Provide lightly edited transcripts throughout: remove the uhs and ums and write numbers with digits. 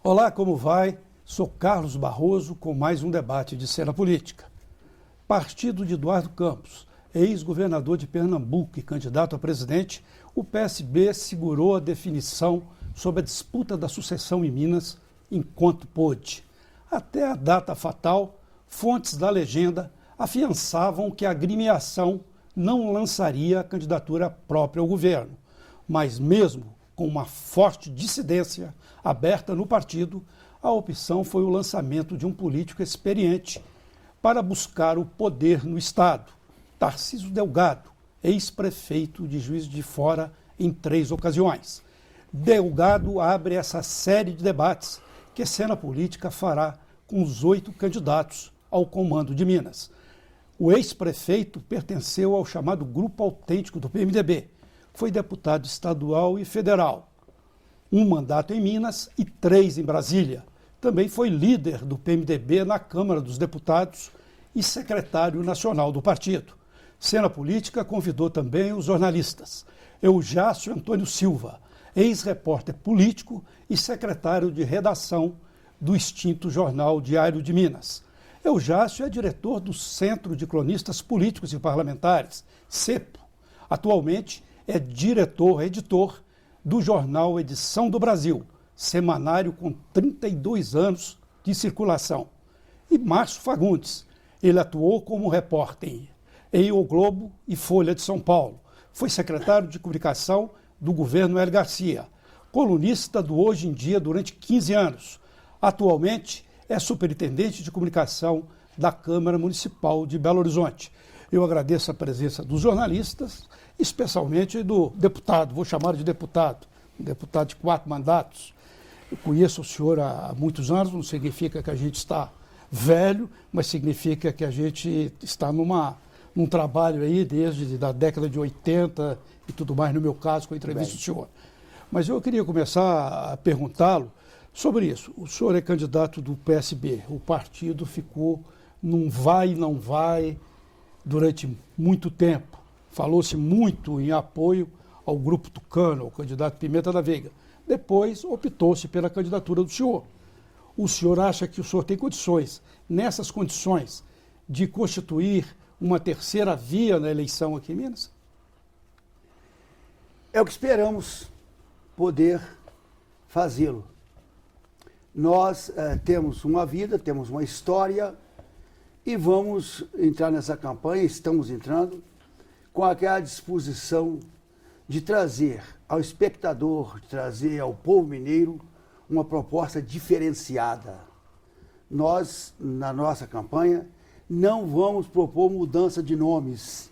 Olá, como vai? Sou Carlos Barroso com mais um debate de cena política. Partido de Eduardo Campos, ex-governador de Pernambuco e candidato a presidente, o PSB segurou a definição sobre a disputa da sucessão em Minas enquanto pôde. Até a data fatal, fontes da legenda afiançavam que a agremiação não lançaria a candidatura própria ao governo, mas mesmo com uma forte dissidência aberta no partido, a opção foi o lançamento de um político experiente para buscar o poder no Estado, Tarcísio Delgado, ex-prefeito de Juiz de Fora em 3 ocasiões. Delgado abre essa série de debates que a cena política fará com os 8 candidatos ao comando de Minas. O ex-prefeito pertenceu ao chamado Grupo Autêntico do PMDB. Foi deputado estadual e federal. 1 mandato em Minas e 3 em Brasília. Também foi líder do PMDB na Câmara dos Deputados e secretário nacional do partido. Cena Política convidou também os jornalistas. Eujácio Antônio Silva, ex-repórter político e secretário de redação do extinto jornal Diário de Minas. Eujácio é diretor do Centro de Cronistas Políticos e Parlamentares, CEPO. Atualmente é editor do jornal Edição do Brasil, semanário com 32 anos de circulação. E Márcio Fagundes, ele atuou como repórter em O Globo e Folha de São Paulo. Foi secretário de comunicação do governo Hélio Garcia, colunista do Hoje em Dia durante 15 anos. Atualmente é superintendente de comunicação da Câmara Municipal de Belo Horizonte. Eu agradeço a presença dos jornalistas, especialmente do deputado, vou chamar de deputado, um deputado de 4 mandatos. Eu conheço o senhor há muitos anos, não significa que a gente está velho, mas significa que a gente está num trabalho aí desde a década de 80 e tudo mais, no meu caso, com a entrevista do senhor. Mas eu queria começar a perguntá-lo sobre isso. O senhor é candidato do PSB, o partido ficou num vai e não vai durante muito tempo. Falou-se muito em apoio ao Grupo Tucano, ao candidato Pimenta da Veiga. Depois optou-se pela candidatura do senhor. O senhor acha que o senhor tem condições, nessas condições, de constituir uma terceira via na eleição aqui em Minas? É o que esperamos poder fazê-lo. Nós temos uma vida, temos uma história e vamos entrar nessa campanha, estamos entrando, com aquela disposição de trazer ao espectador, de trazer ao povo mineiro uma proposta diferenciada. Nós, na nossa campanha, não vamos propor mudança de nomes,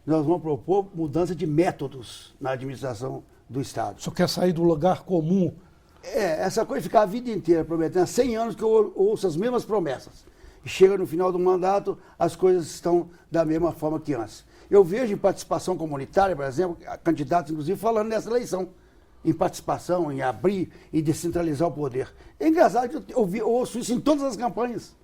nós vamos propor mudança de métodos na administração do Estado. O senhor quer sair do lugar comum? Essa coisa de ficar a vida inteira prometendo, há 100 anos que eu ouço as mesmas promessas. E chega no final do mandato, as coisas estão da mesma forma que antes. Eu vejo em participação comunitária, por exemplo, candidatos, inclusive, falando nessa eleição, em participação, em abrir e descentralizar o poder. É engraçado, eu ouço isso em todas as campanhas.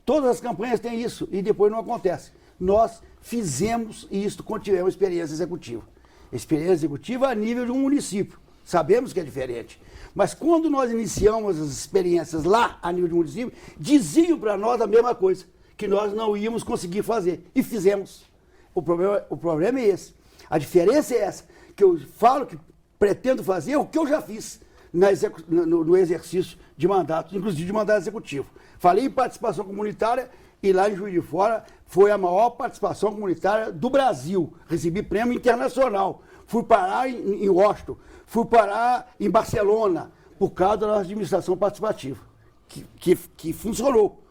Todas as campanhas têm isso, e depois não acontece. Nós fizemos isso quando tivemos experiência executiva. Experiência executiva a nível de um município. Sabemos que é diferente. Mas quando nós iniciamos as experiências lá, a nível de município, diziam para nós a mesma coisa, que nós não íamos conseguir fazer. E fizemos. O problema é esse. A diferença é essa, que eu falo que pretendo fazer o que eu já fiz no exercício de mandato, inclusive de mandato executivo. Falei em participação comunitária e lá em Juiz de Fora foi a maior participação comunitária do Brasil. Recebi prêmio internacional. Fui parar em Washington, fui parar em Barcelona, por causa da nossa administração participativa, que funcionou.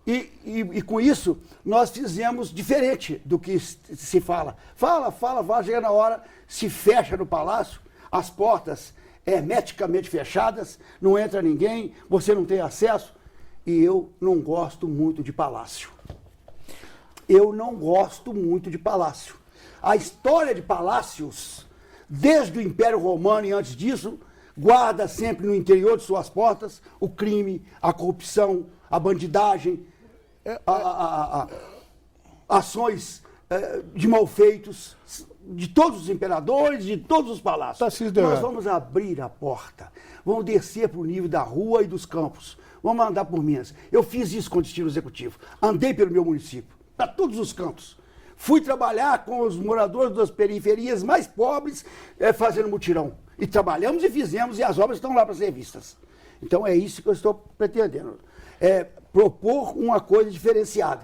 E com isso, nós fizemos diferente do que se fala. Fala, chega na hora, se fecha no palácio, as portas hermeticamente fechadas, não entra ninguém, você não tem acesso. E eu não gosto muito de palácio. Eu não gosto muito de palácio. A história de palácios, desde o Império Romano e antes disso, guarda sempre no interior de suas portas o crime, a corrupção, a bandidagem, ações de malfeitos, de todos os imperadores, de todos os palácios. Nós vamos abrir a porta, vamos descer para o nível da rua e dos campos, vamos andar por Minas. Eu fiz isso com destino executivo, andei pelo meu município, para todos os cantos. Fui trabalhar com os moradores das periferias mais pobres, fazendo mutirão. E trabalhamos e fizemos, e as obras estão lá para ser vistas. Então é isso que eu estou pretendendo. Propor uma coisa diferenciada.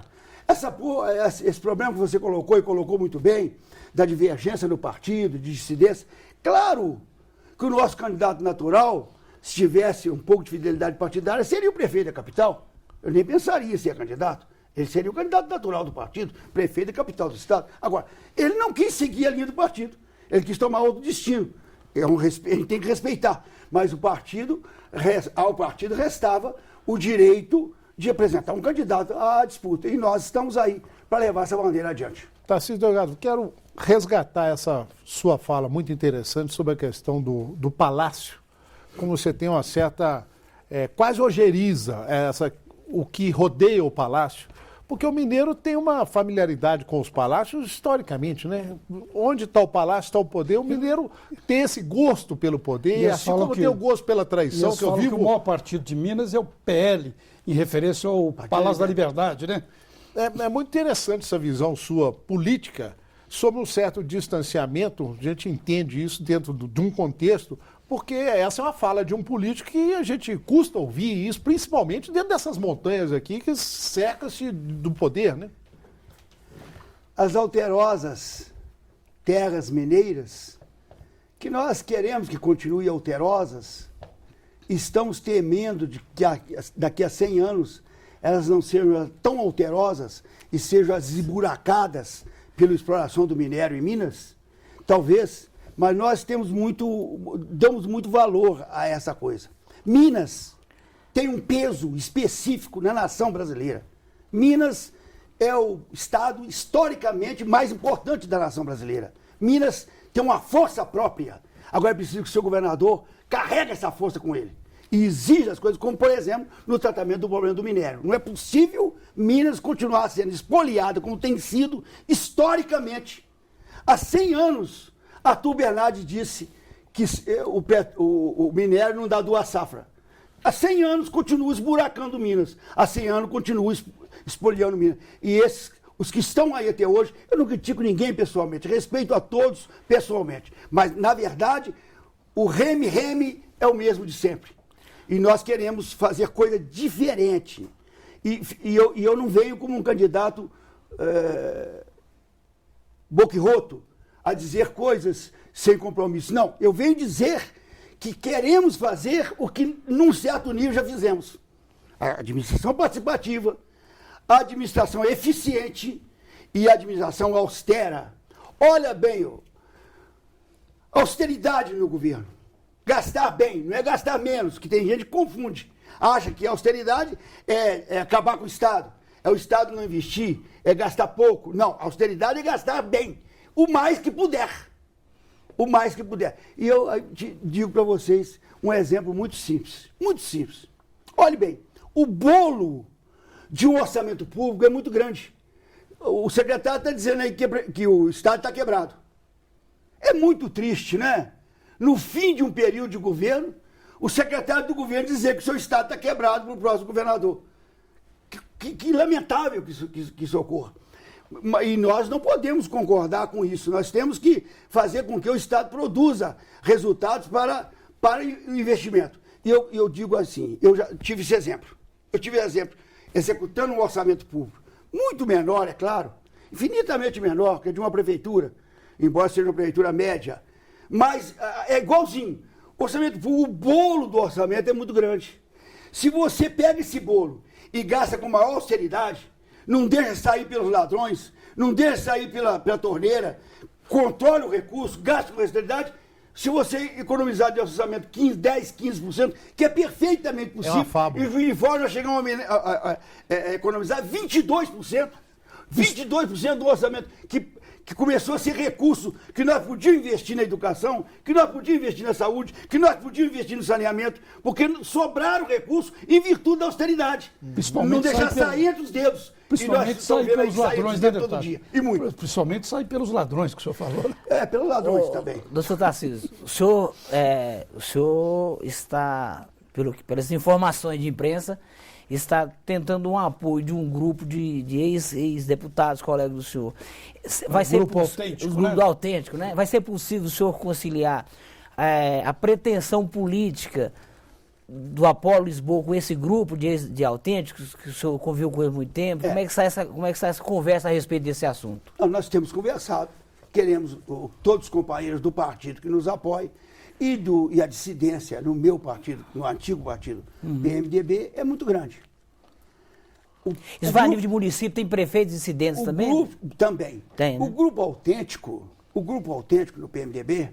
Esse problema que você colocou, e colocou muito bem, da divergência no partido, de dissidência, claro que o nosso candidato natural, se tivesse um pouco de fidelidade partidária, seria o prefeito da capital. Eu nem pensaria em ser candidato. Ele seria o candidato natural do partido, prefeito da capital do estado. Agora, ele não quis seguir a linha do partido. Ele quis tomar outro destino. Ele tem que respeitar. Mas ao partido restava o direito de apresentar um candidato à disputa. E nós estamos aí para levar essa bandeira adiante. Tarcísio Delgado, quero resgatar essa sua fala muito interessante sobre a questão do palácio. Como você tem uma certa, quase ojeriza o que rodeia o palácio. Porque o mineiro tem uma familiaridade com os palácios historicamente, né? Onde está o palácio, está o poder. O mineiro tem esse gosto pelo poder, assim como tem o gosto pela traição. Que eu vivo... que o maior partido de Minas é o PL, em referência ao Palácio da Liberdade, né? É muito interessante essa visão sua política sobre um certo distanciamento. A gente entende isso dentro de um contexto, porque essa é uma fala de um político que a gente custa ouvir isso, principalmente dentro dessas montanhas aqui que cercam-se do poder, né? As alterosas terras mineiras, que nós queremos que continuem alterosas, estamos temendo de que daqui a 100 anos elas não sejam tão alterosas e sejam esburacadas pela exploração do minério em Minas, talvez, mas nós damos muito valor a essa coisa. Minas tem um peso específico na nação brasileira. Minas é o estado historicamente mais importante da nação brasileira. Minas tem uma força própria. Agora é preciso que o seu governador carregue essa força com ele e exija as coisas, como, por exemplo, no tratamento do problema do minério. Não é possível Minas continuar sendo espoliada, como tem sido historicamente. Há 100 anos, Arthur Bernardes disse que o minério não dá 2 safras. Há 100 anos continua esburacando Minas. Há 100 anos continua espoliando Minas. E os que estão aí até hoje, eu não critico ninguém pessoalmente, respeito a todos pessoalmente. Mas, na verdade, o reme-reme é o mesmo de sempre. E nós queremos fazer coisa diferente. E eu não venho como um candidato boquirroto a dizer coisas sem compromisso. Não, eu venho dizer que queremos fazer o que, num certo nível, já fizemos. A administração participativa, a administração eficiente e a administração austera. Olha bem, austeridade no governo. Gastar bem, não é gastar menos, que tem gente que confunde. Acha que a austeridade é acabar com o Estado. É o Estado não investir, é gastar pouco. Não, a austeridade é gastar bem. O mais que puder. O mais que puder. E eu digo para vocês um exemplo muito simples. Muito simples. Olhe bem, o bolo de um orçamento público é muito grande. O secretário está dizendo aí que o Estado está quebrado. É muito triste, né? No fim de um período de governo, o secretário do governo dizer que o seu Estado está quebrado para o próximo governador. Que lamentável que isso ocorra. E nós não podemos concordar com isso. Nós temos que fazer com que o Estado produza resultados para o investimento. E eu digo assim, eu já tive esse exemplo. Eu tive exemplo executando um orçamento público. Muito menor, é claro. Infinitamente menor que de uma prefeitura, embora seja uma prefeitura média. Mas é igualzinho. O orçamento público, o bolo do orçamento é muito grande. Se você pega esse bolo e gasta com maior austeridade, não deixa sair pelos ladrões, não deixa sair pela torneira, controle o recurso, gasta com austeridade, se você economizar de orçamento 15%, que é perfeitamente possível, e em fora chegamos a economizar 22%, 22% do orçamento, que começou a ser recurso que nós podíamos investir na educação, que nós podíamos investir na saúde, que nós podíamos investir no saneamento, porque sobraram recursos em virtude da austeridade. Não deixar sair entre os dedos. Principalmente sair pelos ladrões, né, deputado? Todo dia. E muito. Principalmente sair pelos ladrões, que o senhor falou. Pelos ladrões também. Doutor Tarcísio, o senhor está, pelas informações de imprensa, está tentando um apoio de um grupo de ex-deputados, colegas do senhor. Grupo Autêntico, o grupo autêntico, né? Vai ser possível o senhor conciliar a pretensão política do Apolo Lisboa com esse grupo de autênticos, que o senhor conviveu com ele há muito tempo? Como é que está essa conversa a respeito desse assunto? Não, nós temos conversado, queremos todos os companheiros do partido que nos apoiem, e a dissidência no meu partido, no antigo partido, PMDB, é muito grande. Isso vai a nível de município, tem prefeitos dissidentes também? Também. Tem, né? O grupo autêntico no PMDB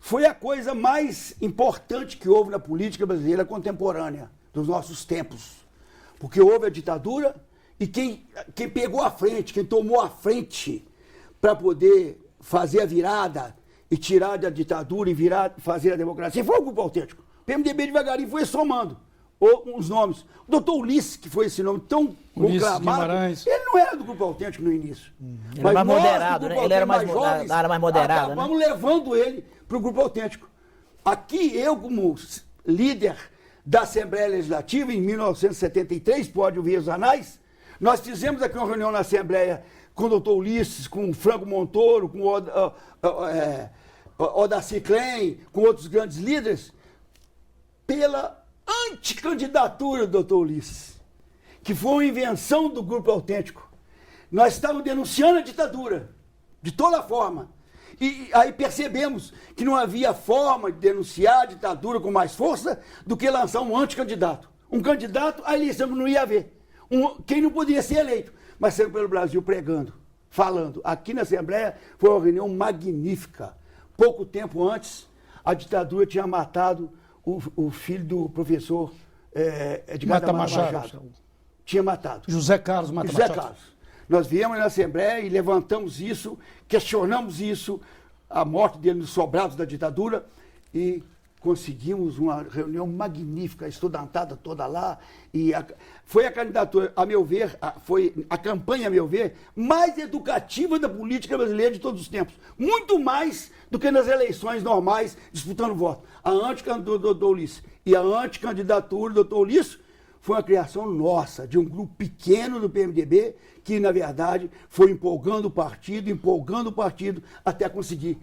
foi a coisa mais importante que houve na política brasileira contemporânea, dos nossos tempos. Porque houve a ditadura e quem pegou a frente, quem tomou a frente para poder fazer a virada e tirar da ditadura e fazer a democracia, foi o grupo autêntico. O PMDB devagarinho foi somando os nomes. O doutor Ulisses, que foi esse nome tão conclamado, ele não era do grupo autêntico no início. Ele era mais moderado, né? Ele era mais jovens, da área mais moderada, acabamos né? levando ele para o grupo autêntico. Aqui, eu como líder da Assembleia Legislativa, em 1973, pode ouvir os anais, nós fizemos aqui uma reunião na Assembleia com o doutor Ulisses, com o Franco Montoro, com o Odacir Klein, com outros grandes líderes, pela anticandidatura do doutor Ulisses, que foi uma invenção do grupo autêntico. Nós estávamos denunciando a ditadura, de toda forma. E aí percebemos que não havia forma de denunciar a ditadura com mais força do que lançar um anticandidato. Um candidato, a eleição não ia haver. Quem não poderia ser eleito, mas saiu pelo Brasil pregando, falando. Aqui na Assembleia foi uma reunião magnífica. Pouco tempo antes, a ditadura tinha matado o filho do professor Edgar Machado. Tinha matado. José Carlos Machado. José Carlos. Nós viemos na Assembleia e levantamos isso, questionamos isso, a morte dele nos sobrados da ditadura, e conseguimos uma reunião magnífica, a estudantada toda lá, e foi a candidatura, a meu ver, foi a campanha, a meu ver, mais educativa da política brasileira de todos os tempos. Muito mais do que nas eleições normais, disputando voto. A anticandidatura do doutor Ulisses e a anticandidatura do doutor Ulisses foi uma criação nossa, de um grupo pequeno do PMDB, que, na verdade, foi empolgando o partido, até conseguir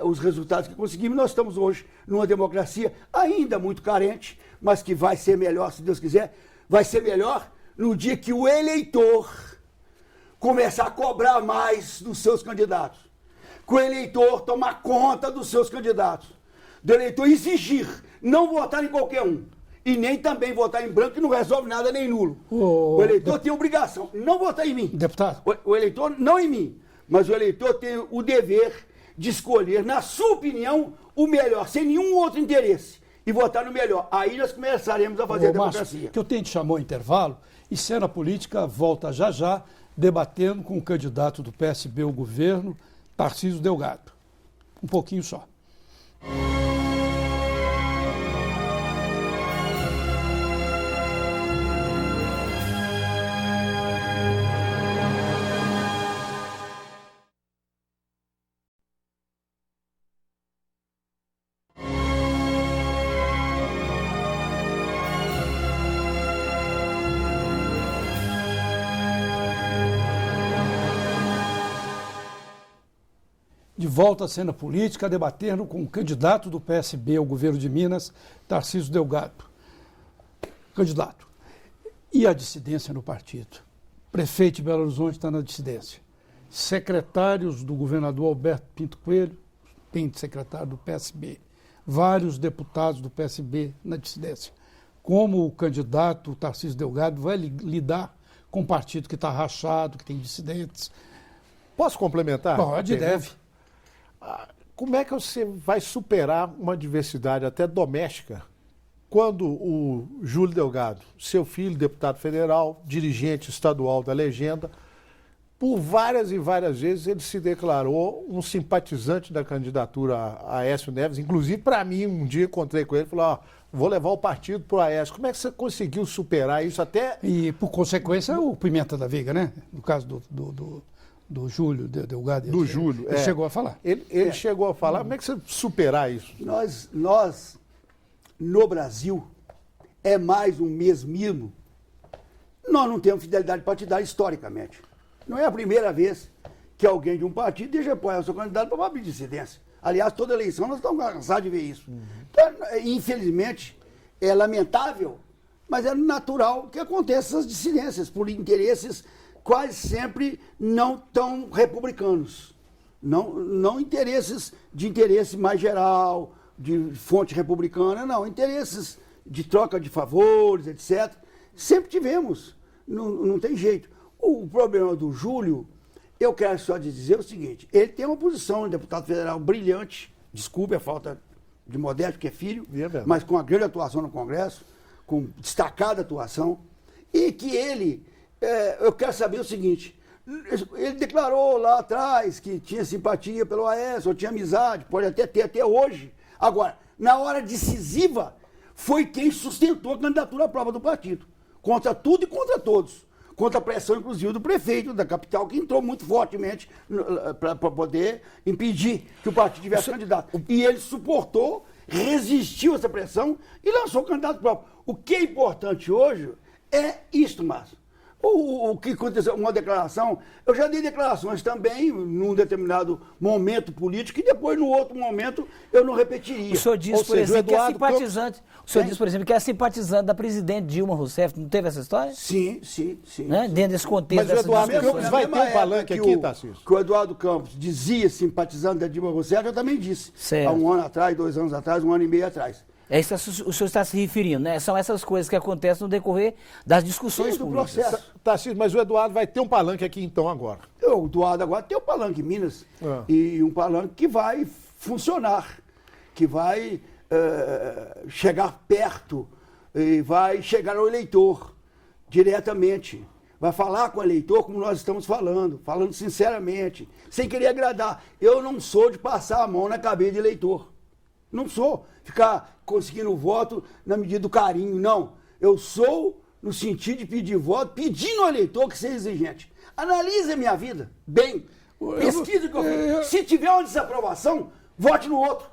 os resultados que conseguimos. Nós estamos hoje numa democracia ainda muito carente, mas que vai ser melhor, se Deus quiser, vai ser melhor no dia que o eleitor começar a cobrar mais dos seus candidatos, que o eleitor tomar conta dos seus candidatos, do eleitor exigir não votar em qualquer um, e nem também votar em branco, que não resolve nada, nem nulo. O eleitor tem obrigação, não votar em mim. Deputado. O eleitor, não em mim, mas o eleitor tem o dever de escolher, na sua opinião, o melhor, sem nenhum outro interesse, e votar no melhor. Aí nós começaremos a fazer a democracia. Márcio, que eu tenho que chamar o intervalo, e Cena Política volta já, debatendo com o candidato do PSB ao governo, Tarcísio Delgado. Um pouquinho só. De volta à cena política, debatendo com o candidato do PSB ao governo de Minas, Tarcísio Delgado. Candidato, e a dissidência no partido? Prefeito de Belo Horizonte está na dissidência. Secretários do governador Alberto Pinto Coelho, tem secretário do PSB. Vários deputados do PSB na dissidência. Como o candidato Tarcísio Delgado vai lidar com um partido que está rachado, que tem dissidentes? Posso complementar? Pode, deve. Como é que você vai superar uma diversidade até doméstica quando o Júlio Delgado, seu filho, deputado federal, dirigente estadual da legenda, por várias e várias vezes ele se declarou um simpatizante da candidatura a Aécio Neves. Inclusive, para mim, um dia encontrei com ele e falou, ó, vou levar o partido para o Aécio. Como é que você conseguiu superar isso até... E, por consequência, o Pimenta da Viga, né? No caso do Júlio Delgado. Do Júlio. Ele chegou a falar. Ele chegou a falar. Como é que você superar isso? Nós, no Brasil, é mais um mesmismo. Nós não temos fidelidade partidária historicamente. Não é a primeira vez que alguém de um partido deixa apoiar o seu candidato para abrir dissidência. Aliás, toda eleição nós estamos cansados de ver isso. Então, infelizmente, é lamentável, mas é natural que aconteçam essas dissidências por interesses quase sempre não tão republicanos. Não interesses de interesse mais geral, de fonte republicana, não. Interesses de troca de favores, etc. Sempre tivemos. Não tem jeito. O problema do Júlio, eu quero só dizer o seguinte, ele tem uma posição de deputado federal brilhante, desculpe a falta de modéstia, porque é filho, mas com uma grande atuação no Congresso, com destacada atuação, e que eu quero saber o seguinte, ele declarou lá atrás que tinha simpatia pelo Aécio, ou tinha amizade, pode até ter até hoje. Agora, na hora decisiva, foi quem sustentou a candidatura à prova do partido, contra tudo e contra todos. Contra a pressão, inclusive, do prefeito da capital, que entrou muito fortemente para poder impedir que o partido tivesse candidato. E ele suportou, resistiu a essa pressão e lançou o candidato próprio. O que é importante hoje é isto, Márcio. O que aconteceu, uma declaração, eu já dei declarações também num determinado momento político e depois, no outro momento, eu não repetiria. O senhor disse, por exemplo, que é simpatizante. O senhor disse, por exemplo, que é simpatizante da presidente Dilma Rousseff. Não teve essa história? Sim. Né? Dentro desse contexto. Mas o Eduardo Campos vai ter um palanque aqui, Tarcísio? Que o Eduardo Campos dizia simpatizante da Dilma Rousseff, eu também disse. Certo. Há um ano atrás, 2 anos atrás, 1 ano e meio atrás. É isso que o senhor está se referindo, né? São essas coisas que acontecem no decorrer das discussões do políticas. processo. Tarcísio, mas o Eduardo vai ter um palanque aqui então agora. O Eduardo agora tem o palanque em Minas. E um palanque que vai funcionar, que vai chegar perto e vai chegar ao eleitor diretamente. Vai falar com o eleitor como nós estamos falando sinceramente, sem querer agradar. Eu não sou de passar a mão na cabeça de eleitor. Não sou ficar conseguindo voto na medida do carinho, não. Eu sou no sentido de pedir voto, pedindo ao eleitor que seja exigente. Analise a minha vida, bem. Pesquise o que eu fiz. Se tiver uma desaprovação, vote no outro.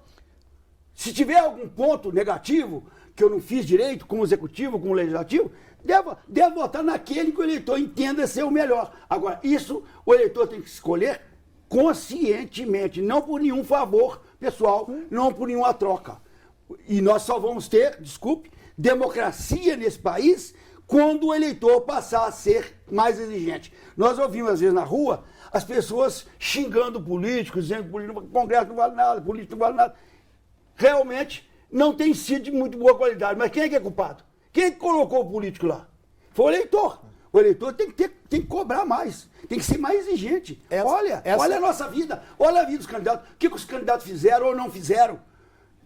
Se tiver algum ponto negativo que eu não fiz direito, como executivo, como legislativo, deve votar naquele que o eleitor entenda ser o melhor. Agora, isso o eleitor tem que escolher conscientemente, não por nenhum favor pessoal, não por nenhuma troca. E nós só vamos ter, desculpe, democracia nesse país quando o eleitor passar a ser mais exigente. Nós ouvimos, às vezes, na rua, as pessoas xingando políticos, dizendo que o Congresso não vale nada, político não vale nada. Realmente, não tem sido de muito boa qualidade. Mas quem é que é culpado? Quem é que colocou o político lá? Foi o eleitor. O eleitor tem que cobrar mais, tem que ser mais exigente. Olha a nossa vida, olha a vida dos candidatos, o que os candidatos fizeram ou não fizeram,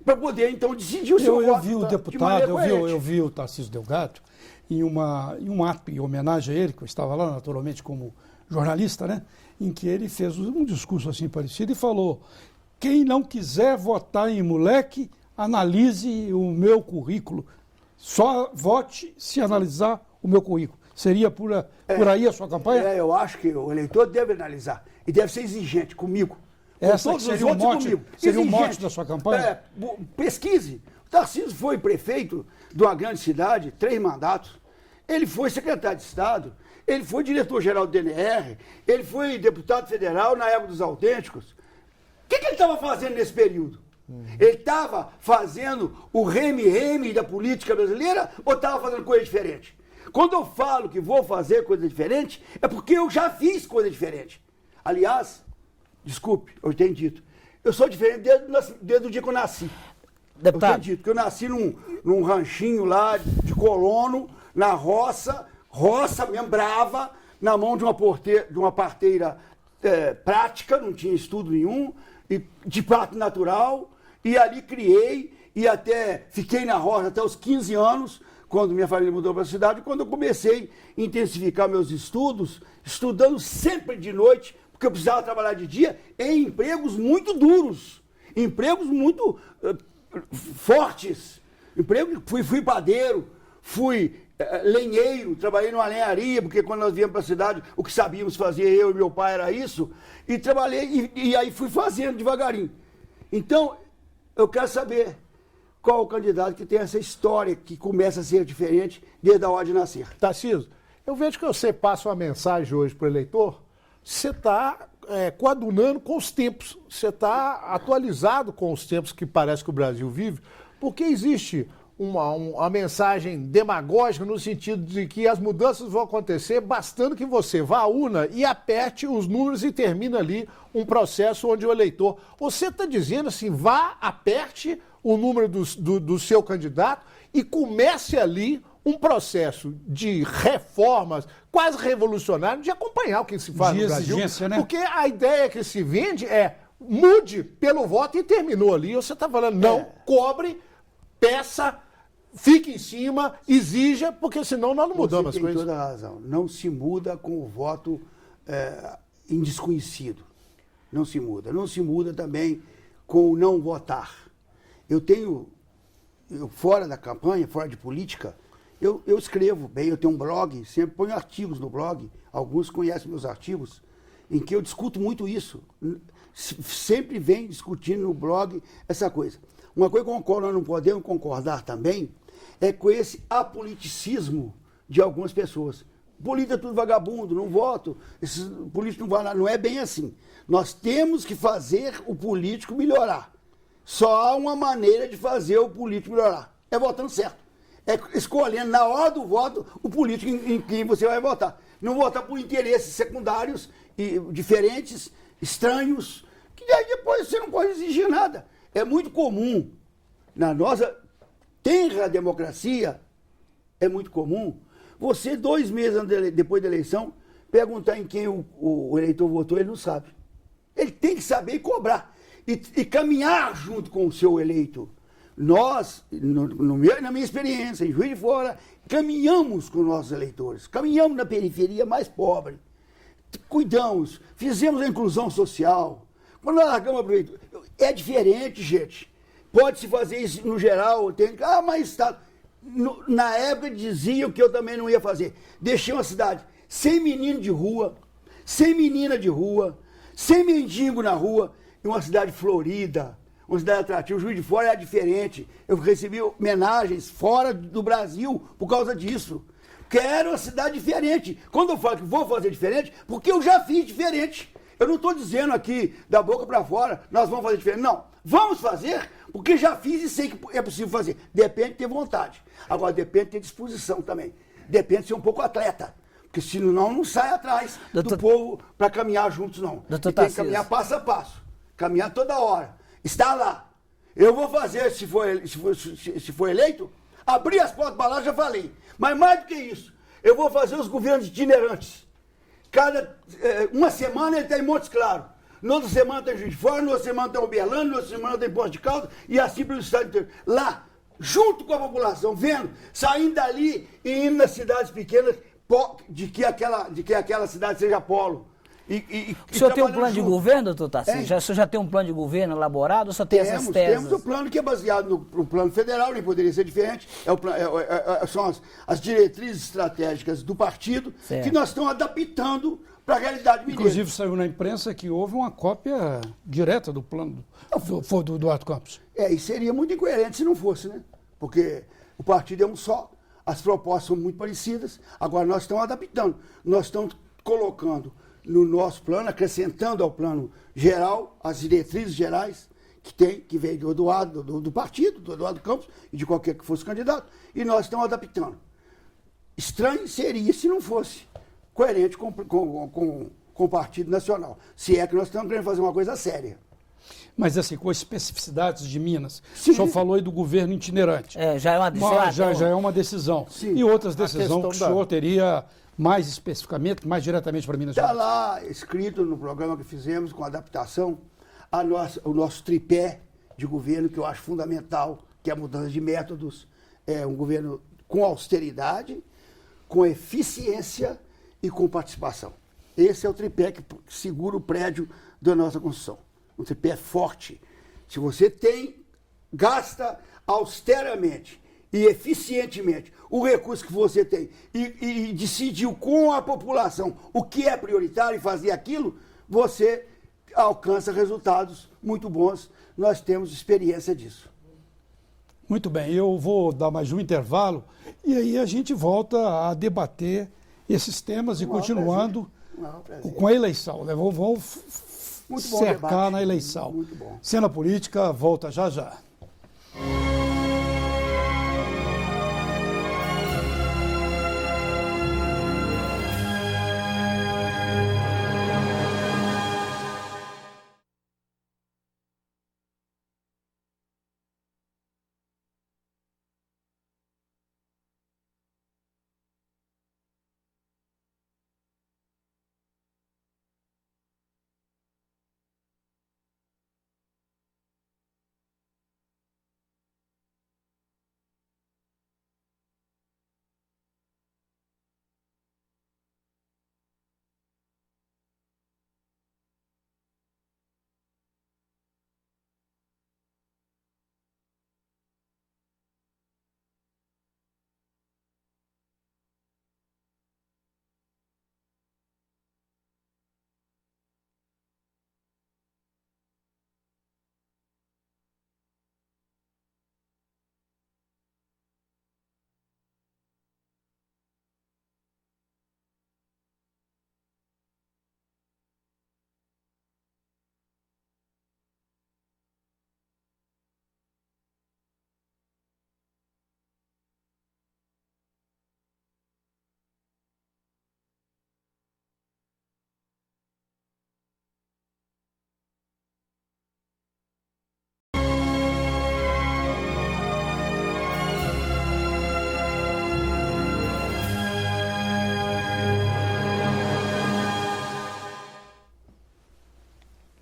para poder, então, decidir o seu voto. Eu vi o deputado, eu vi o Tarcísio Delgado, em um ato em homenagem a ele, que eu estava lá, naturalmente, como jornalista, né, em que ele fez um discurso assim parecido e falou: quem não quiser votar em moleque, analise o meu currículo. Só vote se analisar o meu currículo. Seria por aí a sua campanha? Eu acho que o eleitor deve analisar e deve ser exigente comigo. Essa seria o mote da sua campanha? Pesquise. O Tarcísio foi prefeito de uma grande cidade, 3 mandatos. Ele foi secretário de Estado, ele foi diretor-geral do DNR, ele foi deputado federal na época dos autênticos. O que ele estava fazendo nesse período? Ele estava fazendo o reme-reme da política brasileira ou estava fazendo coisa diferente? Quando eu falo que vou fazer coisa diferente, é porque eu já fiz coisa diferente. Aliás, desculpe, eu tenho dito, eu sou diferente desde o dia que eu nasci. Deputado. Eu tenho dito que eu nasci num ranchinho lá de colono, na roça mesmo, brava, na mão de uma parteira prática, não tinha estudo nenhum, e de prato natural, e ali criei, e até fiquei na roça até os 15 anos, quando minha família mudou para a cidade, quando eu comecei a intensificar meus estudos, estudando sempre de noite, porque eu precisava trabalhar de dia em empregos muito duros, empregos muito fortes. Fui padeiro, fui lenheiro, trabalhei numa lenharia, porque quando nós viemos para a cidade, o que sabíamos fazer, eu e meu pai, era isso, e trabalhei, e aí fui fazendo devagarinho. Então, eu quero saber qual o candidato que tem essa história que começa a ser diferente desde a hora de nascer. Tarcísio, eu vejo que você passa uma mensagem hoje para o eleitor, você está coadunando com os tempos, você está atualizado com os tempos que parece que o Brasil vive, porque existe uma mensagem demagógica no sentido de que as mudanças vão acontecer bastando que você vá à urna e aperte os números e termine ali um processo onde o eleitor... Você está dizendo assim, vá, aperte o número do seu candidato e comece ali um processo de reformas quase revolucionário de acompanhar o que se faz no Brasil. Né? Porque a ideia que se vende é mude pelo voto e terminou ali. Você está falando, não, cobre, peça, fique em cima, exija, porque senão nós não mudamos as coisas. Você tem toda a razão. Não se muda com o voto em desconhecido. Não se muda. Não se muda também com o não votar. Fora da campanha, fora de política, eu escrevo bem, eu tenho um blog, sempre ponho artigos no blog, alguns conhecem meus artigos, em que eu discuto muito isso. Sempre venho discutindo no blog essa coisa. Uma coisa com a qual nós não podemos concordar também é com esse apoliticismo de algumas pessoas. Político é tudo vagabundo, não voto, esses políticos não vão, não é bem assim. Nós temos que fazer o político melhorar. Só há uma maneira de fazer o político melhorar, é votando certo. É escolhendo na hora do voto o político em quem você vai votar. Não votar por interesses secundários e diferentes, estranhos, que aí depois você não pode exigir nada. É muito comum, na nossa tenra democracia, é muito comum, você 2 meses depois da eleição, perguntar em quem o eleitor votou, ele não sabe. Ele tem que saber e cobrar. E caminhar junto com o seu eleito. Nós, na minha experiência, em Juiz de Fora, caminhamos com nossos eleitores, caminhamos na periferia mais pobre, cuidamos, fizemos a inclusão social. Quando nós largamos a prefeitura, é diferente, gente. Pode-se fazer isso no geral, mas está... Na época diziam que eu também não ia fazer. Deixei uma cidade sem menino de rua, sem menina de rua, sem mendigo na rua, e uma cidade florida, uma cidade atrativa. O Juiz de Fora é diferente. Eu recebi homenagens fora do Brasil por causa disso. Quero uma cidade diferente. Quando eu falo que vou fazer diferente, porque eu já fiz diferente. Eu não estou dizendo aqui, da boca para fora, nós vamos fazer diferente. Não, vamos fazer, porque já fiz e sei que é possível fazer. Depende de ter vontade. Agora, depende de ter disposição também. Depende de ser um pouco atleta. Porque senão não sai atrás do povo para caminhar juntos, não. Doutor tem que caminhar passo a passo. Caminhar toda hora. Está lá. Eu vou fazer, se for eleito, abrir as portas para lá, já falei. Mas mais do que isso, eu vou fazer os governos itinerantes. Uma semana ele está em Montes Claros. Na outra semana está em Juiz de Fora, na outra semana está em Uberlândia, na outra semana está em Poços de Caldas, e assim pelo estado inteiro. Lá, junto com a população, vendo, saindo dali e indo nas cidades pequenas, de que aquela cidade seja polo. O senhor tem um plano de governo, doutor Tarcísio? O senhor já tem um plano de governo elaborado ou só tem essas teses? Temos um plano que é baseado no plano federal, nem poderia ser diferente. São as diretrizes estratégicas do partido, certo, que nós estamos adaptando para a realidade mineira. Inclusive saiu na imprensa que houve uma cópia direta do plano do Eduardo Campos. E seria muito incoerente se não fosse, né? Porque o partido é um só, as propostas são muito parecidas, agora nós estamos adaptando, nós estamos colocando no nosso plano, acrescentando ao plano geral, as diretrizes gerais que veio do Eduardo, do partido, do Eduardo Campos e de qualquer que fosse candidato, e nós estamos adaptando. Estranho seria se não fosse coerente com o Partido Nacional, se é que nós estamos querendo fazer uma coisa séria. Mas assim, com as especificidades de Minas, sim, o senhor falou aí do governo itinerante. Já é uma decisão. Já é uma decisão. Sim. E outras decisões que o senhor teria mais especificamente, mais diretamente para Minas Gerais? Está lá escrito no programa que fizemos com adaptação o nosso tripé de governo, que eu acho fundamental, que é a mudança de métodos, um governo com austeridade, com eficiência e com participação. Esse é o tripé que segura o prédio da nossa construção. Um tripé forte. Se você gasta austeramente e eficientemente o recurso que você tem e decidiu com a população o que é prioritário e fazer aquilo, você alcança resultados muito bons. Nós temos experiência disso. Muito bem, eu vou dar mais um intervalo e aí a gente volta a debater esses temas e continuando com a eleição, né? Vamos Muito bom cercar debate. na eleição. Muito bom. Cena Política volta já já.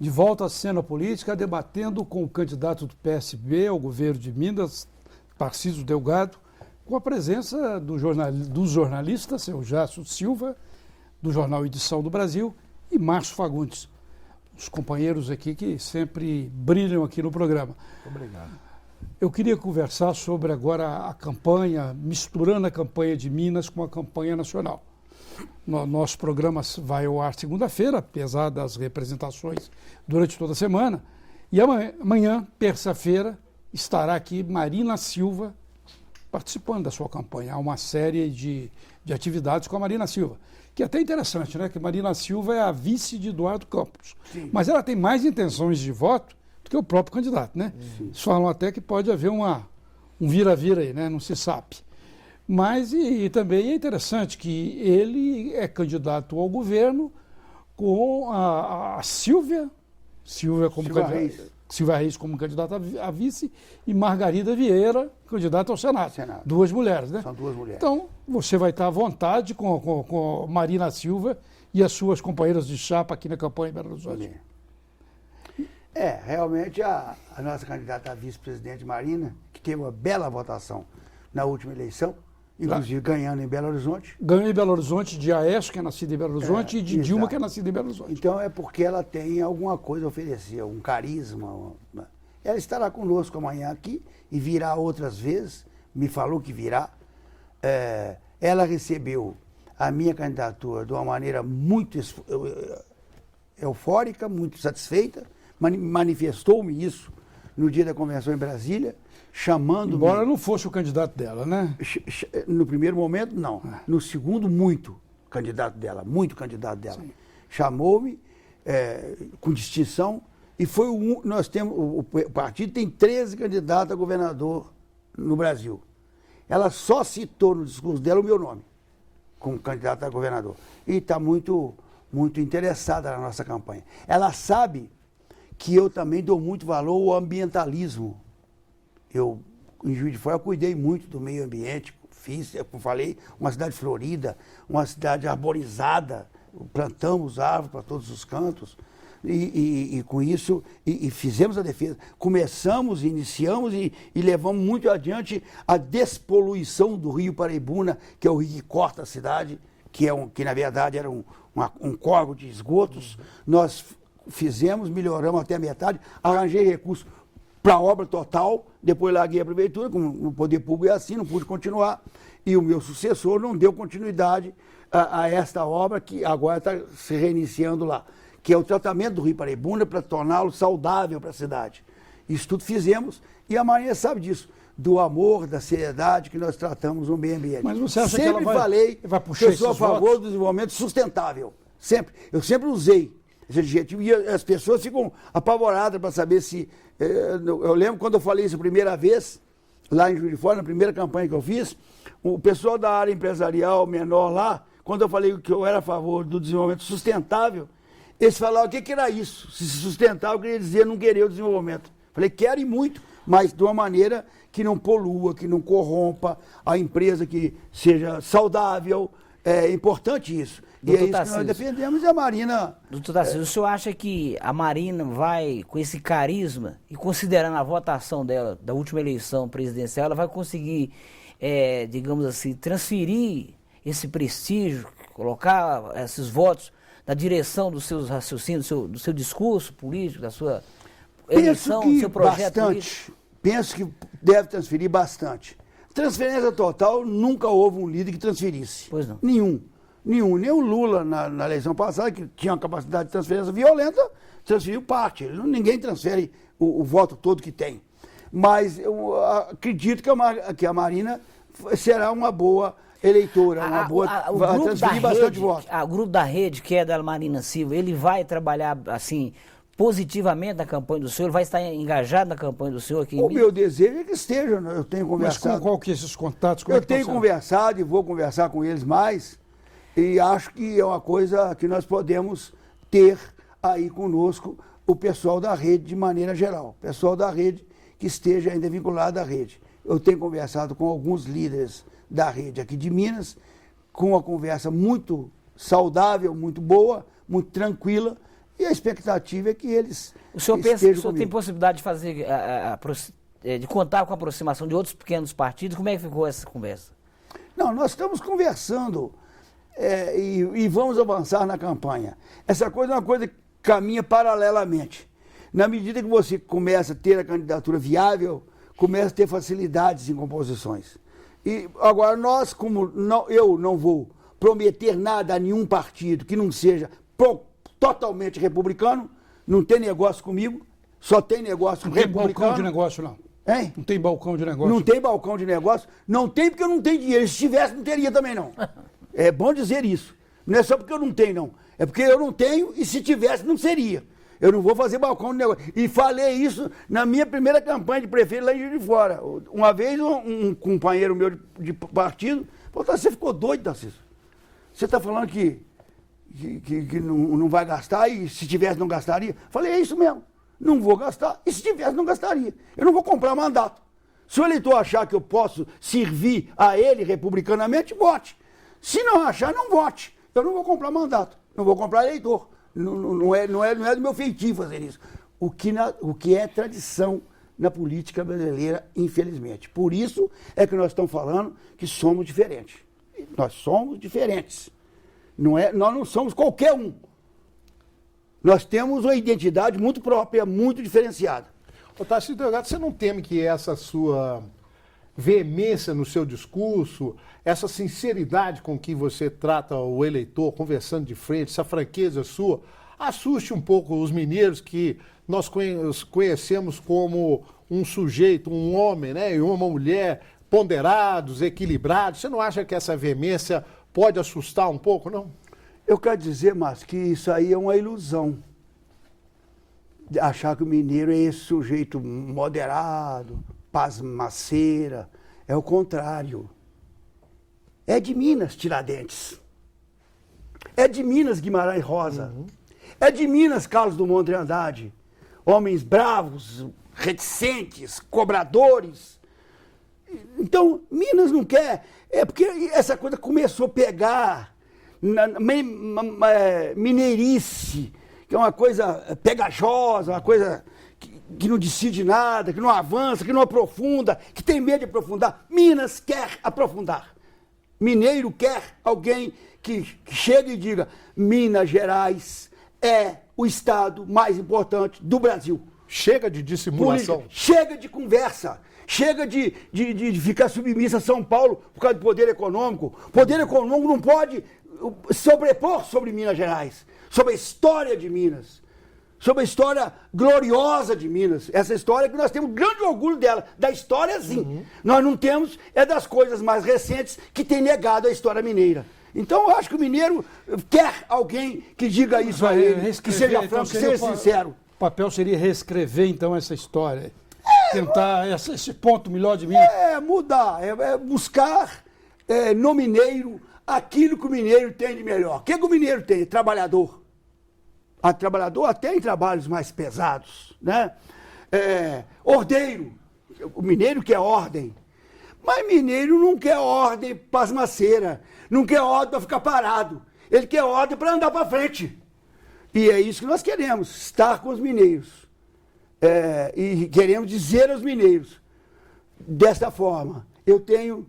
De volta à cena política, debatendo com o candidato do PSB ao governo de Minas, Tarcísio Delgado, com a presença dos jornalistas, seu Jácio Silva, do jornal Edição do Brasil, e Márcio Fagundes, os companheiros aqui que sempre brilham aqui no programa. Obrigado. Eu queria conversar sobre agora a campanha, misturando a campanha de Minas com a campanha nacional. Nosso programa vai ao ar segunda-feira, apesar das representações durante toda a semana. E amanhã, terça-feira, estará aqui Marina Silva participando da sua campanha. Há uma série de atividades com a Marina Silva, que é até interessante, né? Que Marina Silva é a vice de Eduardo Campos. Sim. Mas ela tem mais intenções de voto do que o próprio candidato, né? Eles falam até que pode haver um vira-vira aí, né? Não se sabe. Mas e também é interessante que ele é candidato ao governo com a Silvia Reis como candidata a vice e Margarida Vieira, candidata ao Senado. Duas mulheres, né? São duas mulheres. Então, você vai estar à vontade com Marina Silva e as suas companheiras de chapa aqui na campanha em Belo Horizonte. Realmente a nossa candidata a vice-presidente Marina, que teve uma bela votação na última eleição, inclusive ganhando em Belo Horizonte. Ganhou em Belo Horizonte de Aécio, que é nascida em Belo Horizonte, e de exato. Dilma, que é nascida em Belo Horizonte. Então é porque ela tem alguma coisa a oferecer, um carisma. Ela estará conosco amanhã aqui e virá outras vezes, me falou que virá. Ela recebeu a minha candidatura de uma maneira muito eufórica, muito satisfeita, manifestou-me isso no dia da convenção em Brasília, chamando-me... Embora não fosse o candidato dela, né? No primeiro momento, não. No segundo, muito candidato dela. Sim. Chamou-me com distinção e foi nós temos, o partido tem 13 candidatos a governador no Brasil. Ela só citou no discurso dela o meu nome como candidato a governador. E está muito, muito interessada na nossa campanha. Ela sabe que eu também dou muito valor ao ambientalismo. Eu, em Juiz de Fora, cuidei muito do meio ambiente, fiz, como falei, uma cidade florida, uma cidade arborizada, plantamos árvores para todos os cantos. e com isso e fizemos a defesa. Começamos, iniciamos e levamos muito adiante a despoluição do Rio Paraibuna, que é o rio que corta a cidade, que na verdade era um córrego de esgotos. Nós fizemos, melhoramos até a metade, arranjei recursos para a obra total, depois larguei a prefeitura, como o poder público é assim, não pude continuar, e o meu sucessor não deu continuidade a esta obra que agora está se reiniciando lá, que é o tratamento do Rio Paraibuna para torná-lo saudável para a cidade. Isso tudo fizemos e a Marinha sabe disso, do amor, da seriedade que nós tratamos no meio ambiente. Mas você acha sempre que ela falei vai que puxar eu sou a esses favor votos? do desenvolvimento sustentável. Sempre. Eu sempre usei esse adjetivo e as pessoas ficam apavoradas para saber se... Eu lembro quando eu falei isso a primeira vez, lá em Juiz de Fora, na primeira campanha que eu fiz, o pessoal da área empresarial menor lá, quando eu falei que eu era a favor do desenvolvimento sustentável, eles falaram o que era isso. Se sustentável queria dizer não querer o desenvolvimento. Falei, querem muito, mas de uma maneira que não polua, que não corrompa a empresa, que seja saudável. É importante isso. E é isso que nós defendemos e a Marina... Doutor Tarcísio, o senhor acha que a Marina vai, com esse carisma, e considerando a votação dela, da última eleição presidencial, ela vai conseguir, digamos assim, transferir esse prestígio, colocar esses votos na direção dos seus raciocínios, do seu discurso político, da sua eleição, do seu projeto político? Penso que deve transferir bastante. Transferência total, nunca houve um líder que transferisse. Pois não. Nenhum. Nem o Lula, na eleição passada, que tinha uma capacidade de transferência violenta, transferiu parte. Ninguém transfere o voto todo que tem. Mas eu acredito que a Marina será uma boa eleitora, vai transferir bastante voto. O grupo da rede, que é da Marina Silva, ele vai trabalhar assim positivamente na campanha do senhor? Ele vai estar engajado na campanha do senhor aqui em O Minas? meu desejo é que esteja, eu tenho conversado. Mas com qual que é esses contatos? Eu tenho conversado e vou conversar com eles mais, e acho que é uma coisa que nós podemos ter aí conosco o pessoal da rede de maneira geral, o pessoal da rede que esteja ainda vinculado à rede. Eu tenho conversado com alguns líderes da rede aqui de Minas, com uma conversa muito saudável, muito boa, muito tranquila, e a expectativa é que eles O senhor pensa que o senhor comigo. tem possibilidade de fazer, de contar com a aproximação de outros pequenos partidos? Como é que ficou essa conversa? Não, nós estamos conversando e vamos avançar na campanha. Essa coisa é uma coisa que caminha paralelamente. Na medida que você começa a ter a candidatura viável, começa a ter facilidades em composições. E agora nós, eu não vou prometer nada a nenhum partido que não seja totalmente republicano, não tem negócio comigo, só tem negócio com republicano. Não tem balcão de negócio, não. Hein? Não tem balcão de negócio. Não tem balcão de negócio. Não tem porque eu não tenho dinheiro. Se tivesse, não teria também, não. É bom dizer isso. Não é só porque eu não tenho, não. É porque eu não tenho e se tivesse, não seria. Eu não vou fazer balcão de negócio. E falei isso na minha primeira campanha de prefeito lá em Juiz de Fora. Uma vez um companheiro meu de partido falou, você ficou doido, Tarcísio? Você está falando que não vai gastar e se tivesse não gastaria? Falei, é isso mesmo. Não vou gastar e se tivesse não gastaria. Eu não vou comprar mandato. Se o eleitor achar que eu posso servir a ele republicanamente, vote. Se não achar, não vote. Eu não vou comprar mandato. Não vou comprar eleitor. Não é do meu feitio fazer isso. O que é tradição na política brasileira, infelizmente. Por isso é que nós estamos falando que somos diferentes. Nós somos diferentes. Nós não somos qualquer um. Nós temos uma identidade muito própria, muito diferenciada. Tarcísio Delgado, você não teme que essa sua veemência no seu discurso, essa sinceridade com que você trata o eleitor, conversando de frente, essa franqueza sua, assuste um pouco os mineiros que nós conhecemos como um sujeito, um homem, né, e uma mulher ponderados, equilibrados? Você não acha que essa veemência pode assustar um pouco, não? Eu quero dizer, Márcio, que isso aí é uma ilusão. De achar que o mineiro é esse sujeito moderado, pasmaceira. É o contrário. É de Minas, Tiradentes. É de Minas, Guimarães Rosa. É de Minas, Carlos Drummond de Andrade. Homens bravos, reticentes, cobradores. Então, Minas não quer. É porque essa coisa começou a pegar na mineirice, que é uma coisa pegajosa, uma coisa que não decide nada, que não avança, que não aprofunda, que tem medo de aprofundar. Minas quer aprofundar. Mineiro quer alguém que chegue e diga: Minas Gerais é o estado mais importante do Brasil. Chega de dissimulação. Política. Chega de conversa. Chega de ficar submissa a São Paulo por causa do poder econômico. O poder econômico não pode sobrepor sobre Minas Gerais, sobre a história de Minas, sobre a história gloriosa de Minas. Essa história que nós temos grande orgulho dela. Da história, sim. Uhum. Nós não temos, é das coisas mais recentes que tem negado a história mineira. Então eu acho que o mineiro quer alguém que diga isso a ele, que seja franco, que seja sincero. O papel seria reescrever, então, essa história. Tentar esse ponto melhor de Minas. Mudar, buscar no mineiro aquilo que o mineiro tem de melhor. O que o mineiro tem? Trabalhador. Trabalhador até em trabalhos mais pesados, né? Ordeiro. O mineiro quer ordem. Mas mineiro não quer ordem pasmaceira. Não quer ordem para ficar parado. Ele quer ordem para andar para frente. E é isso que nós queremos, estar com os mineiros. E queremos dizer aos mineiros, desta forma: eu tenho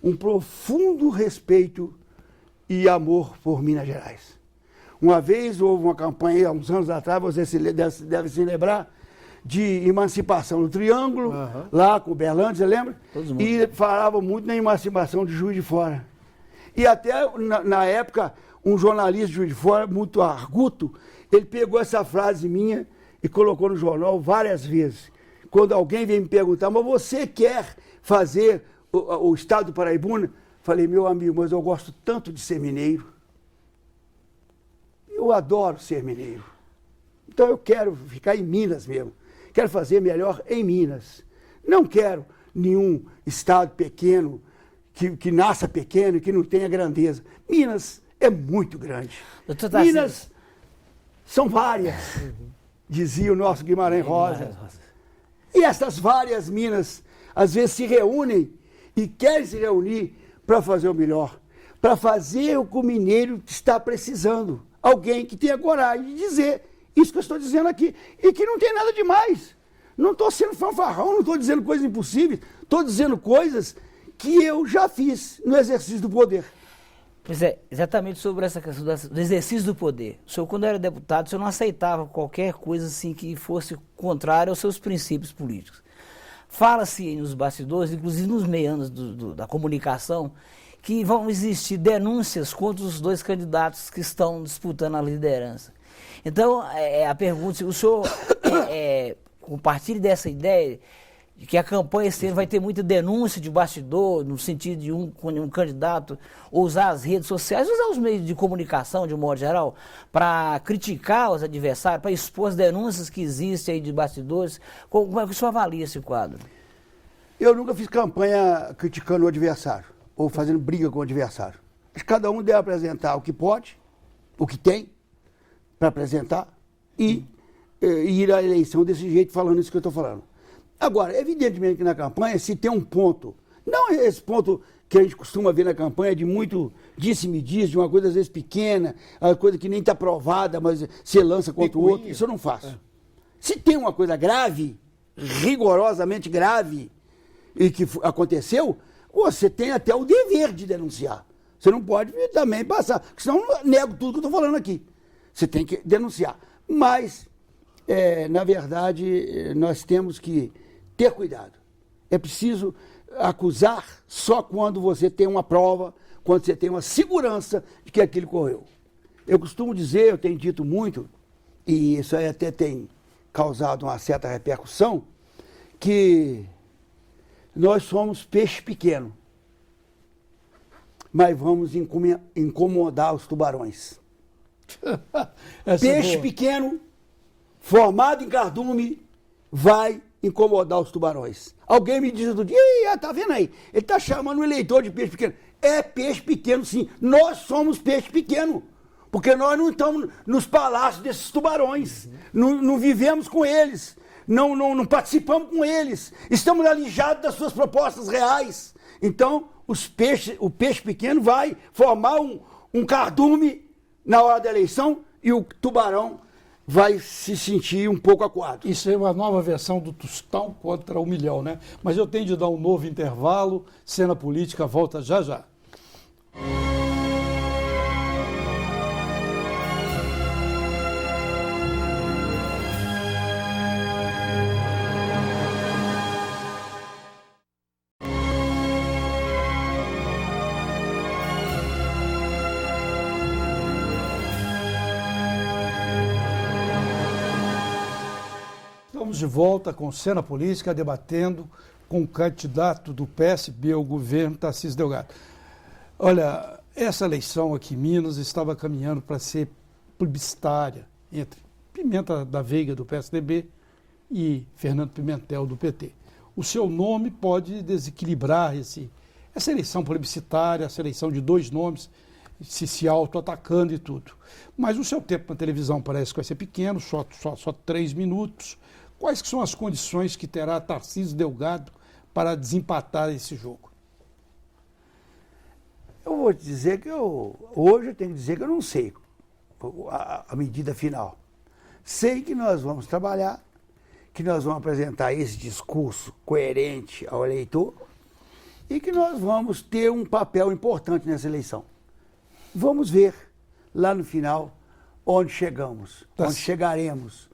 um profundo respeito e amor por Minas Gerais. Uma vez houve uma campanha, há uns anos atrás, você deve se lembrar, de emancipação no Triângulo, lá com o Berlândia, você lembra? E falava muito na emancipação de Juiz de Fora. E até, na época, um jornalista de Juiz de Fora, muito arguto, ele pegou essa frase minha e colocou no jornal várias vezes. Quando alguém vem me perguntar: mas você quer fazer o estado do Paraibuna? Falei: meu amigo, mas eu gosto tanto de ser mineiro. Eu adoro ser mineiro. Então eu quero ficar em Minas mesmo. Quero fazer melhor em Minas. Não quero nenhum estado pequeno, que nasça pequeno e que não tenha grandeza. Minas é muito grande. Minas são várias, dizia o nosso Guimarães Rosa. E essas várias Minas, às vezes, se reúnem e querem se reunir para fazer o melhor, para fazer o que o mineiro está precisando. Alguém que tenha coragem de dizer isso que eu estou dizendo aqui, e que não tem nada demais. Não estou sendo fanfarrão, não estou dizendo coisas impossíveis, estou dizendo coisas que eu já fiz no exercício do poder. Pois é, exatamente sobre essa questão do exercício do poder. O senhor, quando era deputado, o senhor não aceitava qualquer coisa assim que fosse contrária aos seus princípios políticos. Fala-se nos bastidores, inclusive nos meandros da comunicação, que vão existir denúncias contra os dois candidatos que estão disputando a liderança. Então, a pergunta: o senhor compartilha dessa ideia de que a campanha esse ano vai ter muita denúncia de bastidor, no sentido de um candidato usar as redes sociais, usar os meios de comunicação, de um modo geral, para criticar os adversários, para expor as denúncias que existem aí de bastidores? Como é que o senhor avalia esse quadro? Eu nunca fiz campanha criticando o adversário, ou fazendo briga com o adversário. Acho que cada um deve apresentar o que pode, o que tem para apresentar, e ir à eleição desse jeito, falando isso que eu estou falando. Agora, evidentemente que na campanha, se tem um ponto, não esse ponto que a gente costuma ver na campanha de muito disse-me-diz, de uma coisa às vezes pequena, uma coisa que nem está provada, mas você lança contra o outro, isso eu não faço. Se tem uma coisa grave, rigorosamente grave, e que aconteceu, você tem até o dever de denunciar. Você não pode também passar, porque senão eu nego tudo que eu estou falando aqui. Você tem que denunciar. Mas, na verdade, nós temos que ter cuidado. É preciso acusar só quando você tem uma prova, quando você tem uma segurança de que aquilo ocorreu. Eu costumo dizer, eu tenho dito muito, e isso aí até tem causado uma certa repercussão, que nós somos peixe pequeno, mas vamos incomodar os tubarões. Peixe pequeno, formado em cardume, vai incomodar os tubarões. Alguém me diz outro dia: tá vendo aí? Ele está chamando o eleitor de peixe pequeno. É peixe pequeno, sim. Nós somos peixe pequeno. Porque nós não estamos nos palácios desses tubarões. Não vivemos com eles. Não participamos com eles. Estamos alijados das suas propostas reais. Então, o peixe pequeno vai formar um cardume na hora da eleição, e o tubarão vai se sentir um pouco acuado. Isso é uma nova versão do Tostão contra o Milhão, né? Mas eu tenho de dar um novo intervalo. Cena Política volta já já. Estamos de volta com Cena Política, debatendo com o candidato do PSB ao governo, Tarcísio Delgado. Olha, essa eleição aqui em Minas estava caminhando para ser plebiscitária entre Pimenta da Veiga, do PSDB, e Fernando Pimentel, do PT. O seu nome pode desequilibrar essa eleição plebiscitária, essa eleição de dois nomes, se auto-atacando e tudo. Mas o seu tempo na televisão parece que vai ser pequeno, só 3 minutos. Quais que são as condições que terá Tarcísio Delgado para desempatar esse jogo? Eu vou te dizer que hoje eu tenho que dizer que eu não sei a medida final. Sei que nós vamos trabalhar, que nós vamos apresentar esse discurso coerente ao eleitor e que nós vamos ter um papel importante nessa eleição. Vamos ver lá no final onde chegamos, onde chegaremos.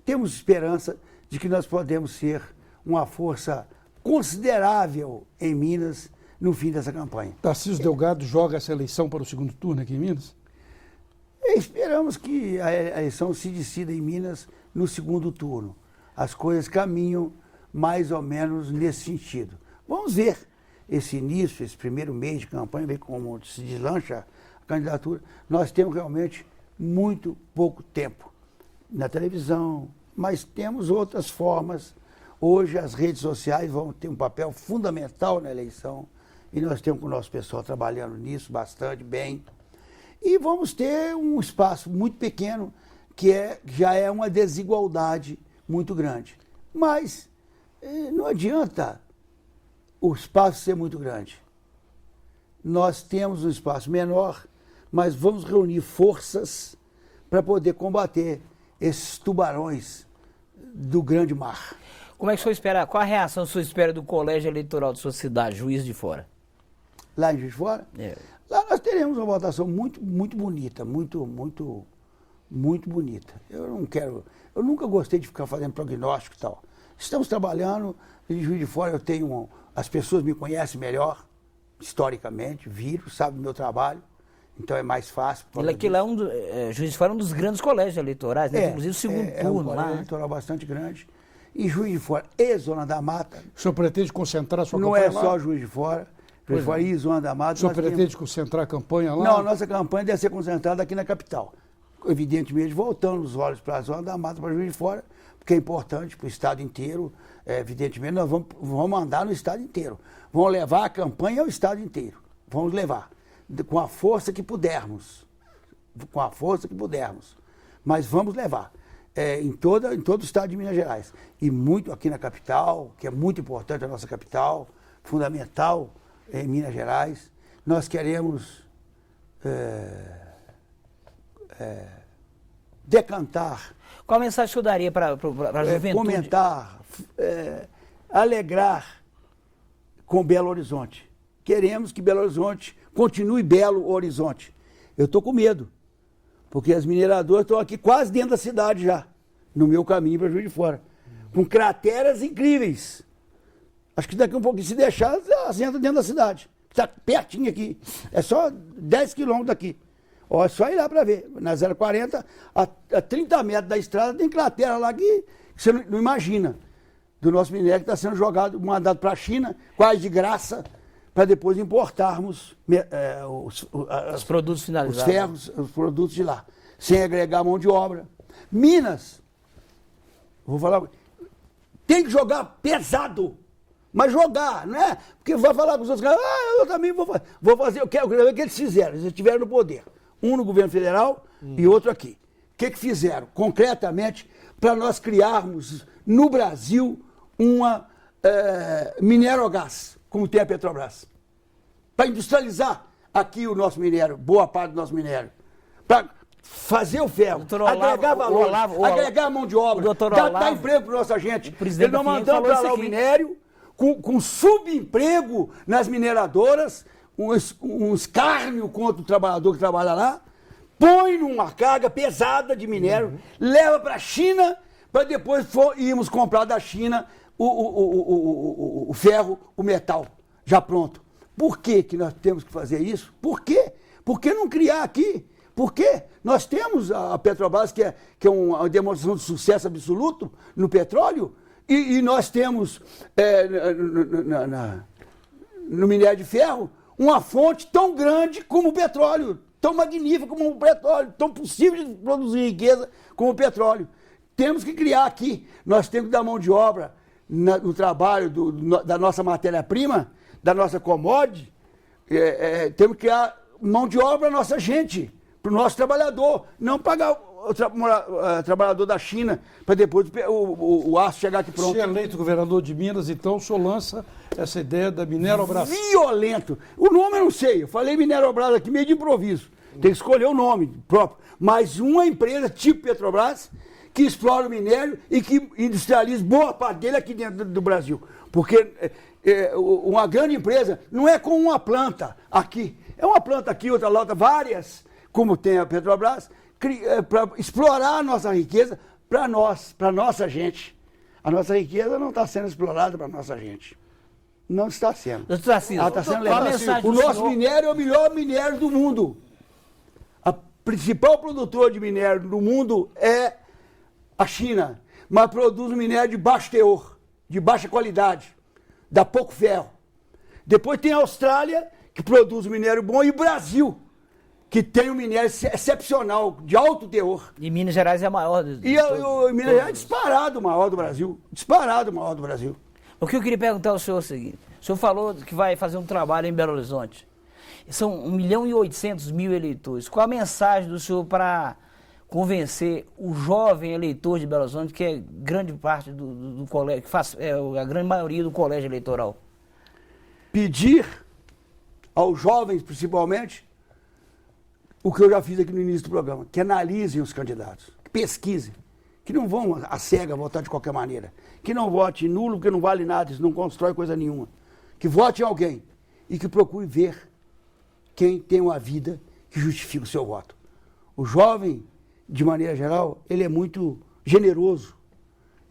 Temos esperança de que nós podemos ser uma força considerável em Minas no fim dessa campanha. Tarcísio Delgado joga essa eleição para o segundo turno aqui em Minas? Esperamos que a eleição se decida em Minas no segundo turno. As coisas caminham mais ou menos nesse sentido. Vamos ver esse início, esse primeiro mês de campanha, ver como se deslancha a candidatura. Nós temos realmente muito pouco tempo na televisão, mas temos outras formas. Hoje as redes sociais vão ter um papel fundamental na eleição e nós temos com o nosso pessoal trabalhando nisso bastante bem. E vamos ter um espaço muito pequeno que já é uma desigualdade muito grande. Mas não adianta o espaço ser muito grande. Nós temos um espaço menor, mas vamos reunir forças para poder combater esses tubarões do grande mar. Como é que o senhor espera, qual a reação que o senhor espera do colégio eleitoral de sua cidade, Juiz de Fora? Lá em Juiz de Fora? É. Lá nós teremos uma votação muito bonita, muito bonita. Eu nunca gostei de ficar fazendo prognóstico e tal. Estamos trabalhando, em Juiz de Fora as pessoas me conhecem melhor, historicamente, viram, sabem do meu trabalho. Então é mais fácil. Aquilo Juiz de Fora é um dos grandes colégios eleitorais, né? Inclusive o segundo turno um colégio lá. eleitoral bastante grande. E Juiz de Fora e Zona da Mata. O senhor pretende concentrar a sua não campanha é lá? só Juiz de Fora. Juiz de Fora e Zona da Mata. O senhor pretende concentrar a campanha lá? Não, a nossa campanha deve ser concentrada aqui na capital. Evidentemente, voltando os olhos para a Zona da Mata, para Juiz de Fora, porque é importante para o estado inteiro. Evidentemente, nós vamos andar no estado inteiro. Vamos levar a campanha ao estado inteiro. Vamos levar. Com a força que pudermos. Com a força que pudermos. Mas vamos levar. Em todo o estado de Minas Gerais. E muito aqui na capital, que é muito importante a nossa capital, fundamental em Minas Gerais. Nós queremos decantar. Qual a mensagem que o senhor daria para a juventude? Comentar, alegrar com Belo Horizonte. Queremos que Belo Horizonte continue Belo Horizonte. Eu estou com medo, porque as mineradoras estão aqui quase dentro da cidade já, no meu caminho para Juiz de Fora, com crateras incríveis. Acho que daqui um pouquinho, se deixar, elas entram dentro da cidade. Está pertinho aqui, é só 10 quilômetros daqui. Ó, é só ir lá para ver. Na 040, a 30 metros da estrada, tem cratera lá que você não imagina. Do nosso minério que está sendo mandado para a China, quase de graça, para depois importarmos os produtos finalizados. Os ferros, os produtos de lá, sem agregar mão de obra. Minas, vou falar, tem que jogar pesado, mas jogar, não é? Porque vai falar com os outros caras, eu também vou fazer, eu quero ver o que eles fizeram, eles estiveram no poder. Um no governo federal e outro aqui. O que fizeram? Concretamente, para nós criarmos no Brasil uma minerogás, como tem a Petrobras. Para industrializar aqui o nosso minério, boa parte do nosso minério. Para fazer o ferro, Doutor Olavo, agregar valor, agregar mão de obra, dar emprego para nossa gente. Ele não mandando para lá o minério, com subemprego nas mineradoras, um escárnio contra o trabalhador que trabalha lá, põe numa carga pesada de minério, leva para a China, para depois irmos comprar da China o ferro, o metal, já pronto. Por que nós temos que fazer isso? Por quê? Por que não criar aqui? Por quê? Nós temos a Petrobras, que é uma demonstração de sucesso absoluto no petróleo, e nós temos no minério de ferro uma fonte tão grande como o petróleo, tão magnífica como o petróleo, tão possível de produzir riqueza como o petróleo. Temos que criar aqui, nós temos que dar mão de obra no trabalho da nossa matéria-prima, da nossa commodity, temos que criar mão de obra à nossa gente, para o nosso trabalhador, não pagar o trabalhador da China para depois o aço chegar aqui pronto. Se eleito governador de Minas, então o senhor lança essa ideia da Minerobras. Violento. O nome eu não sei, eu falei Minerobras aqui meio de improviso. Tem que escolher o nome próprio. Mas uma empresa tipo Petrobras que explora o minério e que industrializa boa parte dele aqui dentro do Brasil. Porque uma grande empresa não é com uma planta aqui. É uma planta aqui, outra lá, várias, como tem a Petrobras, para explorar a nossa riqueza para nós, para a nossa gente. A nossa riqueza não está sendo explorada para a nossa gente. Não está sendo. Ela está sendo levada. O nosso minério é o melhor minério do mundo. A principal produtora de minério do mundo é a China, mas produz um minério de baixo teor, de baixa qualidade, dá pouco ferro. Depois tem a Austrália, que produz um minério bom, e o Brasil, que tem um minério excepcional, de alto teor. E Minas Gerais é a maior. O Minas Gerais é disparado o maior do Brasil. Disparado o maior do Brasil. O que eu queria perguntar ao senhor é o seguinte. O senhor falou que vai fazer um trabalho em Belo Horizonte. São 1.800.000 eleitores. Qual a mensagem do senhor para convencer o jovem eleitor de Belo Horizonte, que é grande parte do colégio, que faz a grande maioria do colégio eleitoral? Pedir aos jovens, principalmente, o que eu já fiz aqui no início do programa, que analisem os candidatos, que pesquisem, que não vão à cega votar de qualquer maneira, que não vote nulo, porque não vale nada, isso não constrói coisa nenhuma, que vote em alguém e que procure ver quem tem uma vida que justifica o seu voto. O jovem, de maneira geral, ele é muito generoso,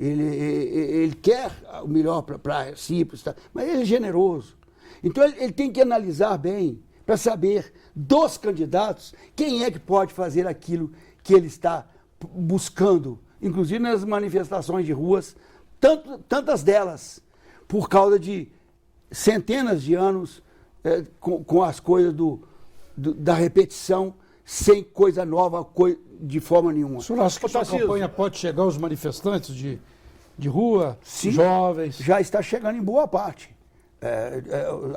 ele quer o melhor para si, mas ele é generoso. Então ele tem que analisar bem, para saber dos candidatos quem é que pode fazer aquilo que ele está buscando, inclusive nas manifestações de ruas, tantas delas, por causa de centenas de anos com as coisas da repetição, sem coisa nova, de forma nenhuma. O senhor acha que a sua campanha pode chegar aos manifestantes de rua, sim, jovens? Já está chegando em boa parte.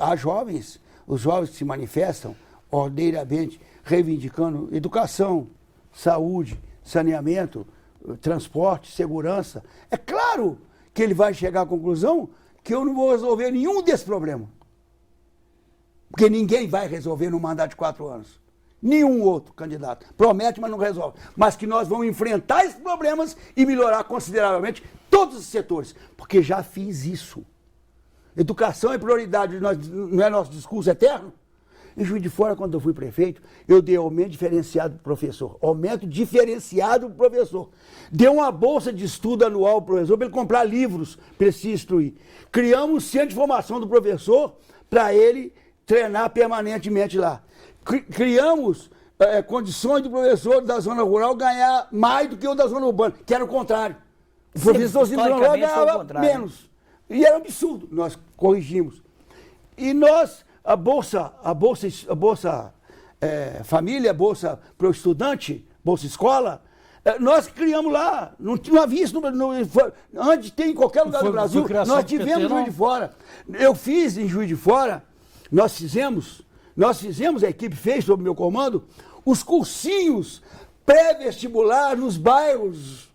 Há jovens, os jovens que se manifestam ordeiramente, reivindicando educação, saúde, saneamento, transporte, segurança. É claro que ele vai chegar à conclusão que eu não vou resolver nenhum desses problemas. Porque ninguém vai resolver num mandato de 4 anos. Nenhum outro candidato. Promete, mas não resolve. Mas que nós vamos enfrentar esses problemas e melhorar consideravelmente todos os setores. Porque já fiz isso. Educação é prioridade, não é nosso discurso eterno? Em Juiz de Fora, quando eu fui prefeito, eu dei aumento diferenciado para o professor. Aumento diferenciado para o professor. Dei uma bolsa de estudo anual para o professor, para ele comprar livros, para ele se instruir. Criamos um centro de formação do professor para ele treinar permanentemente lá. Criamos condições do professor da zona rural ganhar mais do que o da zona urbana, que era o contrário. O professor da zona rural ganhava menos. E era um absurdo. Nós corrigimos. E nós, a Bolsa Família, a Bolsa para o Estudante, Bolsa Escola, nós criamos lá. Não havia isso antes tem em qualquer lugar do Brasil. Nós tivemos em Juiz de Fora. Eu fiz em Juiz de Fora, nós fizemos, a equipe fez sob meu comando, os cursinhos pré-vestibular nos bairros,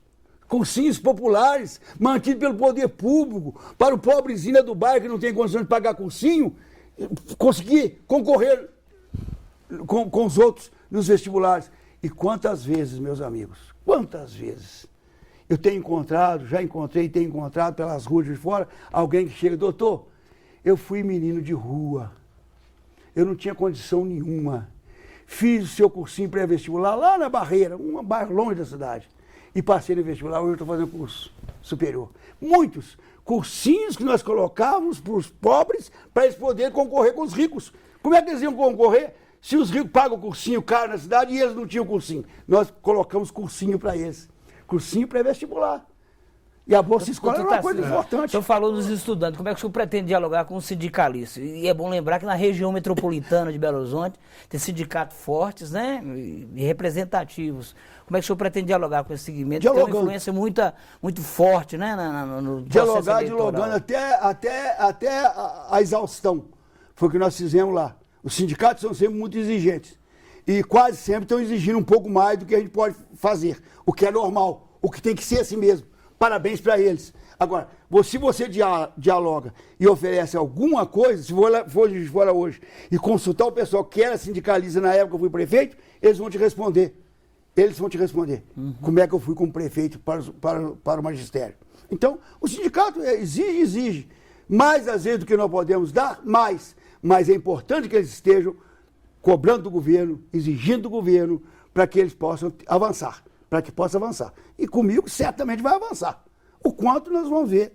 cursinhos populares, mantidos pelo poder público, para o pobrezinho do bairro que não tem condições de pagar cursinho, conseguir concorrer com os outros nos vestibulares. E quantas vezes, meus amigos, quantas vezes eu tenho encontrado, já encontrei, tenho encontrado pelas ruas de fora, alguém que chega, doutor, eu fui menino de rua, eu não tinha condição nenhuma, fiz o seu cursinho pré-vestibular lá na Barreira, um bairro longe da cidade, e passei no vestibular, hoje eu estou fazendo curso superior. Muitos cursinhos que nós colocávamos para os pobres, para eles poderem concorrer com os ricos. Como é que eles iam concorrer se os ricos pagam cursinho caro na cidade e eles não tinham cursinho? Nós colocamos cursinho para eles. Cursinho pré-vestibular. E a Bolsa Escola é uma coisa importante. O senhor falou dos estudantes, como é que o senhor pretende dialogar com os sindicalistas? E é bom lembrar que na região metropolitana de Belo Horizonte tem sindicatos fortes, né, e representativos. Como é que o senhor pretende dialogar com esse segmento? Tem uma influência muito forte, né, no dialogando até a exaustão. Foi o que nós fizemos lá. Os sindicatos são sempre muito exigentes. E quase sempre estão exigindo um pouco mais do que a gente pode fazer. O que é normal, o que tem que ser assim mesmo. Parabéns para eles. Agora, se você dialoga e oferece alguma coisa, se for de fora hoje, e consultar o pessoal que era sindicalista na época que eu fui prefeito, eles vão te responder. Eles vão te responder. Como é que eu fui como prefeito para o magistério. Então, o sindicato exige. Mais às vezes do que nós podemos dar, mais. Mas é importante que eles estejam cobrando do governo, exigindo do governo, para que eles possam avançar. Para que possa avançar. E comigo certamente vai avançar. O quanto nós vamos ver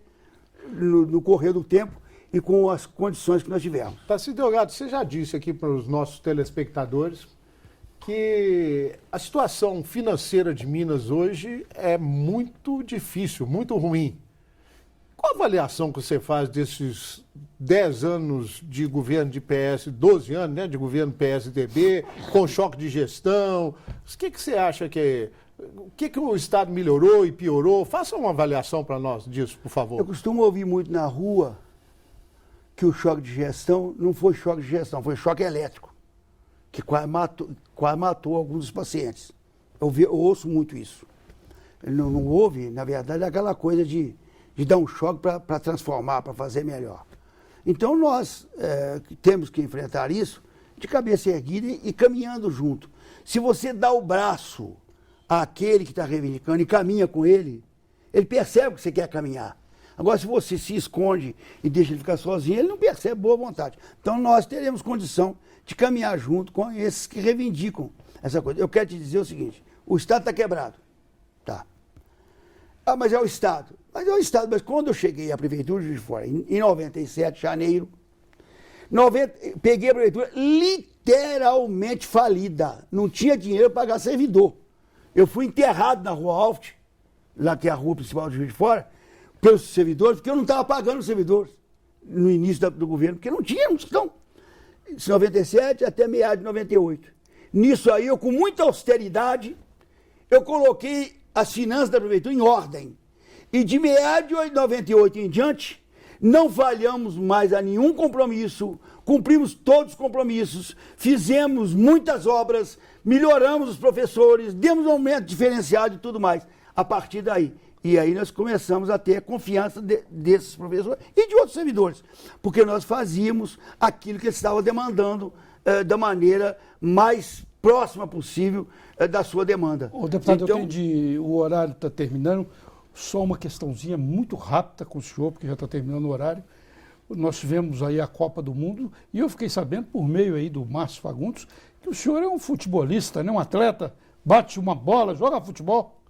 no correr do tempo e com as condições que nós tivermos. Tarcísio Delgado, você já disse aqui para os nossos telespectadores que a situação financeira de Minas hoje é muito difícil, muito ruim. Qual a avaliação que você faz desses 10 anos de governo de PS, 12 anos, né, de governo PSDB, com choque de gestão? O que você acha que o que o Estado melhorou e piorou? Faça uma avaliação para nós disso, por favor. Eu costumo ouvir muito na rua que o choque de gestão não foi choque de gestão, foi choque elétrico, que quase matou alguns dos pacientes. Eu ouço muito isso. Não houve, na verdade, aquela coisa de dar um choque para transformar, para fazer melhor. Então nós temos que enfrentar isso de cabeça erguida e caminhando junto. Se você dá o braço àquele que está reivindicando e caminha com ele, ele percebe que você quer caminhar. Agora, se você se esconde e deixa ele ficar sozinho, ele não percebe boa vontade. Então nós teremos condição de caminhar junto com esses que reivindicam essa coisa. Eu quero te dizer o seguinte, o Estado está quebrado. Tá. Ah, mas é o Estado. Mas é o Estado. Mas quando eu cheguei à Prefeitura de Juiz de Fora, em 97, janeiro, peguei a Prefeitura literalmente falida. Não tinha dinheiro para pagar servidor. Eu fui enterrado na Rua Alft, lá que é a rua principal de Juiz de Fora, pelos servidores, porque eu não estava pagando os servidores no início do governo, porque não tinha, então, de 97 até meados de 98. Nisso aí, eu com muita austeridade, eu coloquei as finanças da Prefeitura em ordem. E de meados de 98 em diante, não falhamos mais a nenhum compromisso, cumprimos todos os compromissos, fizemos muitas obras, melhoramos os professores, demos um aumento diferenciado e tudo mais. A partir daí. E aí nós começamos a ter confiança desses professores e de outros servidores, porque nós fazíamos aquilo que eles estavam demandando da maneira mais próxima possível da sua demanda. O deputado, então, o horário está terminando. Só uma questãozinha muito rápida com o senhor, porque já está terminando o horário. Nós tivemos aí a Copa do Mundo e eu fiquei sabendo, por meio aí do Márcio Fagundes, que o senhor é um futebolista, né? Um atleta, bate uma bola, joga futebol.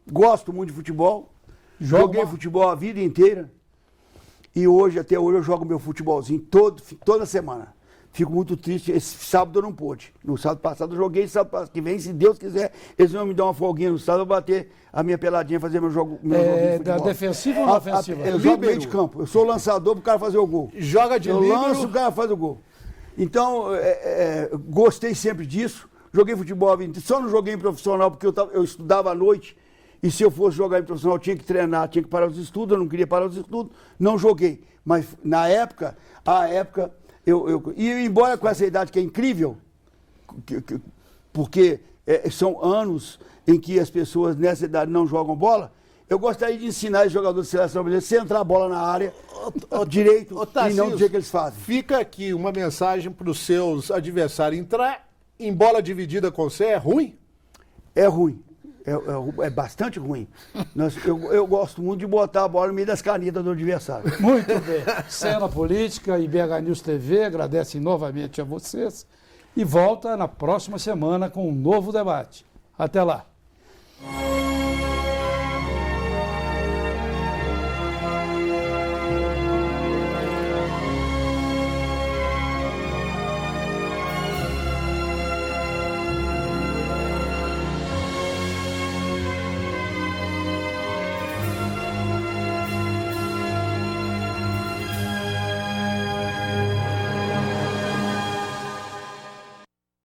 Gosto muito de futebol, joguei futebol a vida inteira e hoje, até hoje, eu jogo meu futebolzinho toda semana. Fico muito triste, esse sábado eu não pude. No sábado passado eu joguei, sábado que vem, se Deus quiser, eles vão me dar uma folguinha no sábado, eu bater a minha peladinha, fazer meu joguinho de futebol. Da defensiva ou ofensiva? Eu jogo meio de campo, eu sou o lançador pro cara fazer o gol. Joga de líbero. Eu lanço, o cara faz o gol. Então, gostei sempre disso, joguei futebol, só não joguei em profissional porque eu estudava à noite, e se eu fosse jogar em profissional, eu tinha que treinar, tinha que parar os estudos, eu não queria parar os estudos, não joguei. Mas na época, e embora com essa idade que é incrível, porque são anos em que as pessoas nessa idade não jogam bola, eu gostaria de ensinar os jogadores de seleção brasileira a centrar a bola na área direito e não do jeito que eles fazem. Fica aqui uma mensagem para os seus adversários entrar em bola dividida com você é ruim? É ruim. É bastante ruim. Eu gosto muito de botar a bola no meio das canetas do adversário. Muito bem. Cena Política e BH News TV agradecem novamente a vocês e volta na próxima semana com um novo debate. Até lá.